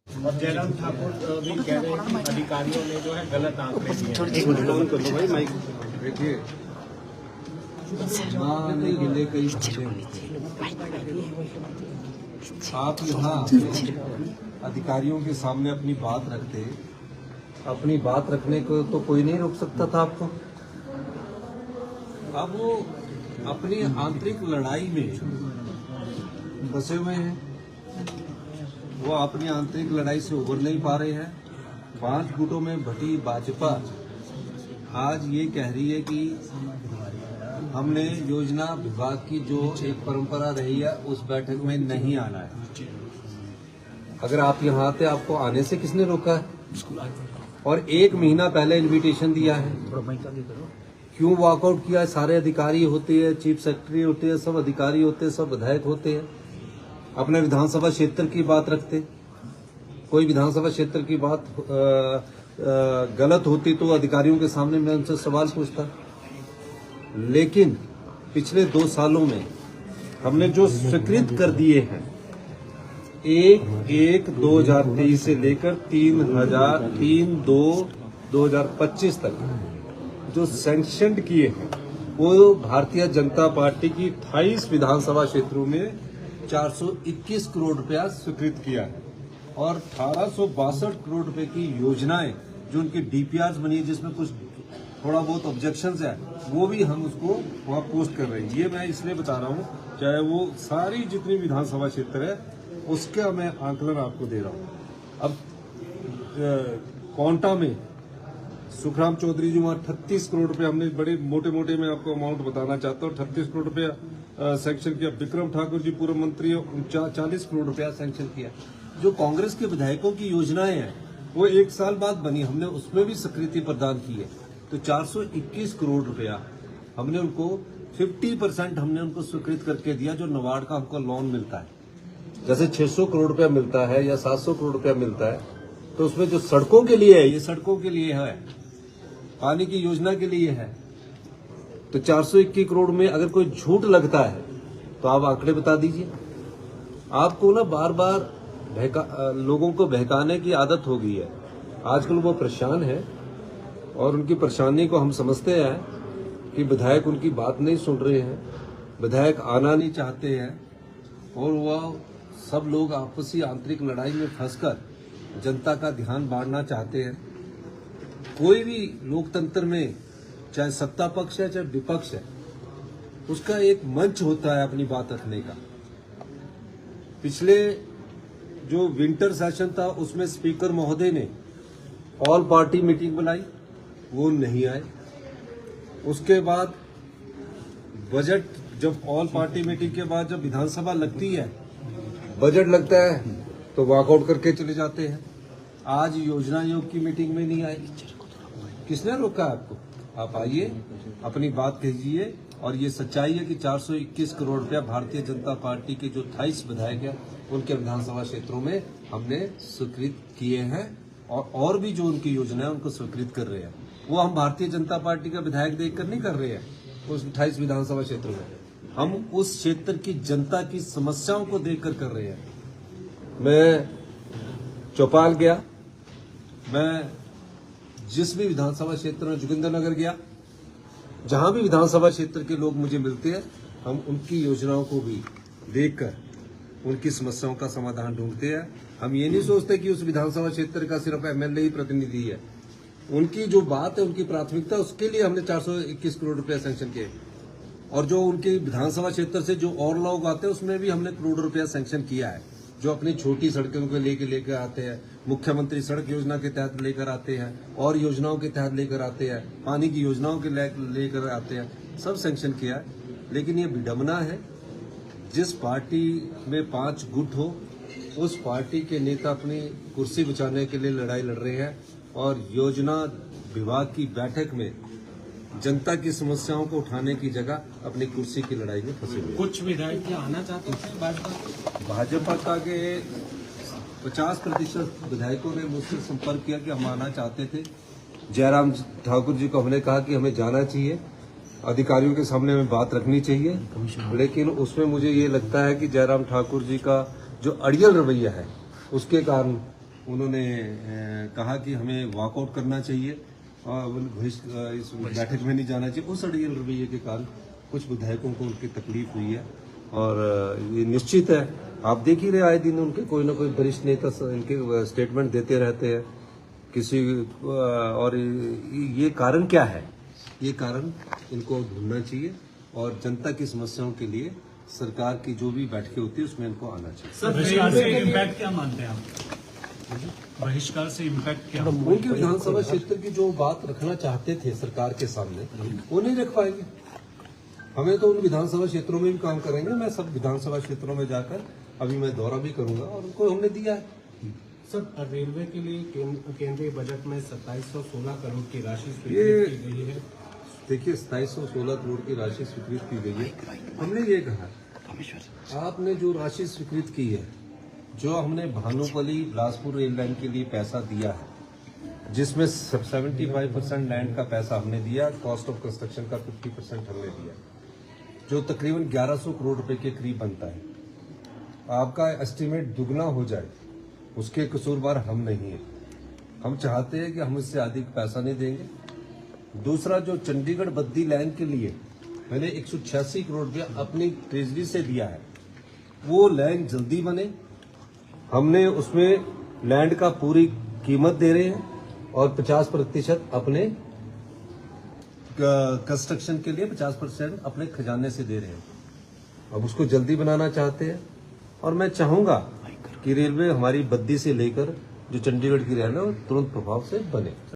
और जयराम ठाकुर भी कह रहे हैं कि अधिकारियों ने जो है गलत आंकड़े दिए। भाई माइक देखिए, नहीं गिले कई आप यहाँ अधिकारियों के सामने अपनी बात रखते, अपनी बात रखने को तो कोई नहीं रोक सकता था आपको। अब वो अपनी आंतरिक लड़ाई में फंसे हुए हैं, वो अपनी आंतरिक लड़ाई से उबर नहीं पा रहे हैं। 5 गुटों में बटी भाजपा आज ये कह रही है कि हमने योजना विभाग की जो एक परंपरा रही है उस बैठक में नहीं आना है। अगर आप यहाँ आते, आपको आने से किसने रोका है? और 1 महीना पहले इनविटेशन दिया है, क्यों वॉकआउट किया है? सारे अधिकारी होते हैं, चीफ सेक्रेटरी होते हैं, सब अधिकारी होते हैं, सब विधायक होते हैं, अपने विधानसभा क्षेत्र की बात रखते। कोई विधानसभा क्षेत्र की बात गलत होती तो अधिकारियों के सामने मैं उनसे सवाल पूछता। लेकिन पिछले 2 सालों में हमने जो स्वीकृत कर दिए हैं, 1/1/2023 से लेकर 3/2/2025 तक जो सैंक्शन किए हैं, वो भारतीय जनता पार्टी की 28 विधानसभा क्षेत्रों में 421 करोड़ रुपया स्वीकृत किया है। और 1862 करोड़ रुपए की योजनाएं जो उनकी डीपीआर बनी है, जिसमें कुछ थोड़ा बहुत ऑब्जेक्शंस है, वो भी हम उसको वहाँ पोस्ट कर रहे हैं। ये मैं इसलिए बता रहा हूँ, चाहे वो सारी जितनी विधानसभा क्षेत्र है उसका मैं आंकलन आपको दे रहा हूँ। अब कोंटा में सुखराम चौधरी जी वहाँ 38 करोड़ रुपए, हमने बड़े मोटे मोटे में आपको अमाउंट बताना चाहता हूँ, 38 करोड़ रुपया सैंक्शन किया। विक्रम ठाकुर जी पूर्व मंत्री, 40 करोड़ रुपया सैंक्शन किया। जो कांग्रेस के विधायकों की योजनाएं हैं वो 1 साल बाद बनी, हमने उसमें भी स्वीकृति प्रदान की है। तो 421 करोड़ रुपया हमने उनको 50% हमने उनको स्वीकृत करके दिया। जो नबार्ड का हमको लोन मिलता है, जैसे 600 करोड़ रुपया मिलता है या 700 करोड़ रुपया मिलता है, तो उसमें जो सड़कों के लिए है, ये सड़कों के लिए है, पानी की योजना के लिए है। तो 421 करोड़ में अगर कोई झूठ लगता है तो आप आंकड़े बता दीजिए। आपको ना बार बार लोगों को बहकाने की आदत हो गई है। आजकल वो परेशान है और उनकी परेशानी को हम समझते हैं कि विधायक उनकी बात नहीं सुन रहे हैं, विधायक आना नहीं चाहते हैं, और वह सब लोग आपसी आंतरिक लड़ाई में फंसकर जनता का ध्यान बांटना चाहते हैं। कोई भी लोकतंत्र में, चाहे सत्ता पक्ष है चाहे विपक्ष है, उसका एक मंच होता है अपनी बात रखने का। पिछले जो विंटर सेशन था उसमें स्पीकर महोदय ने ऑल पार्टी मीटिंग बुलाई, वो नहीं आए। उसके बाद बजट, जब ऑल पार्टी मीटिंग के बाद जब विधानसभा लगती है, बजट लगता है तो वॉकआउट करके चले जाते हैं। आज योजना आयोग की मीटिंग में नहीं आए। किसने रोका आपको? आप आइए, अपनी बात कहिए। और ये सच्चाई है कि 421 करोड़ रुपया भारतीय जनता पार्टी के जो 28 विधायक हैं उनके विधानसभा क्षेत्रों में हमने स्वीकृत किए हैं, और भी जो उनकी योजना है उनको स्वीकृत कर रहे हैं। वो हम भारतीय जनता पार्टी का विधायक देखकर नहीं कर रहे हैं उस 28 विधानसभा क्षेत्रों में, हम उस क्षेत्र की जनता की समस्याओं को देखकर कर रहे हैं। मैं चौपाल गया, मैं जिस भी विधानसभा क्षेत्र में, जोगिंद्रनगर गया, जहां भी विधानसभा क्षेत्र के लोग मुझे मिलते हैं, हम उनकी योजनाओं को भी देखकर उनकी समस्याओं का समाधान ढूंढते हैं। हम ये नहीं सोचते कि उस विधानसभा क्षेत्र का सिर्फ एमएलए ही प्रतिनिधि है। उनकी जो बात है, उनकी प्राथमिकता, उसके लिए हमने 421 करोड़ रुपया सैंक्शन किए। और जो उनके विधानसभा क्षेत्र से जो और लोग आते हैं उसमें भी हमने करोड़ रुपया सैंक्शन किया है। जो अपनी छोटी सड़कों को लेकर आते हैं, मुख्यमंत्री सड़क योजना के तहत लेकर आते हैं, और योजनाओं के तहत लेकर आते हैं, पानी की योजनाओं के लेकर आते हैं, सब सैंक्शन किया है। लेकिन ये विडंबना है, जिस पार्टी में 5 गुट हो, उस पार्टी के नेता अपनी कुर्सी बचाने के लिए लड़ाई लड़ रहे हैं, और योजना विभाग की बैठक में जनता की समस्याओं को उठाने की जगह अपनी कुर्सी की लड़ाई में फंसे हुए। कुछ विधायक आना चाहते थे भाजपा का के 50% विधायकों ने मुझसे संपर्क किया कि हम आना चाहते थे। जयराम ठाकुर जी को हमने कहा कि हमें जाना चाहिए, अधिकारियों के सामने हमें बात रखनी चाहिए, लेकिन उसमें मुझे ये लगता है कि जयराम ठाकुर जी का जो अड़ियल रवैया है उसके कारण उन्होंने कहा कि हमें वॉकआउट करना चाहिए और इस बैठक में नहीं जाना चाहिए। उस अड़ियल रवैये के कारण कुछ विधायकों को उनकी तकलीफ हुई है और ये निश्चित है, आप देख ही रहे आए दिन उनके कोई ना कोई वरिष्ठ नेता इनके स्टेटमेंट देते रहते हैं किसी और ये कारण क्या है? ये कारण इनको ढूंढना चाहिए और जनता की समस्याओं के लिए सरकार की जो भी बैठकें होती है उसमें इनको आना चाहिए। सर, बहिष्कार से इम्पैक्ट क्या मानते हैं आप? बहिष्कार से इम्पैक्ट क्या? उनके विधानसभा क्षेत्र की जो बात रखना चाहते थे सरकार के सामने वो नहीं रख पाएंगे। हमें तो उन विधानसभा क्षेत्रों में भी काम करेंगे। मैं सब विधानसभा क्षेत्रों में जाकर अभी मैं दौरा भी करूंगा और उनको हमने दिया है। सर, रेलवे के लिए केंद्रीय बजट में 2716 करोड़ की राशि स्वीकृत की गई है। देखिए 2716 करोड़ की राशि स्वीकृत की गई है। हमने ये कहा आपने जो राशि स्वीकृत की है, जो हमने भानुपली बिलासपुर रेल लाइन के लिए पैसा दिया है, जिसमें 75% लैंड का पैसा हमने दिया, कॉस्ट ऑफ कंस्ट्रक्शन का 50% हमने दिया, जो तकरीबन 1100 करोड़ रुपए के करीब बनता है। आपका एस्टीमेट दुगना हो जाए, उसके कसूरवार हम नहीं है। हम चाहते हैं कि हम इससे अधिक पैसा नहीं देंगे। दूसरा, जो चंडीगढ़ बद्दी लाइन के लिए मैंने 186 करोड़ रुपया अपनी ट्रेजरी से दिया है, वो लाइन जल्दी बने। हमने उसमें लैंड का पूरी कीमत दे रहे हैं और 50% अपने कंस्ट्रक्शन के लिए 50% अपने खजाने से दे रहे हैं। अब उसको जल्दी बनाना चाहते हैं और मैं चाहूंगा कि रेलवे हमारी बद्दी से लेकर जो चंडीगढ़ की लाइन है वो तुरंत प्रभाव से बने।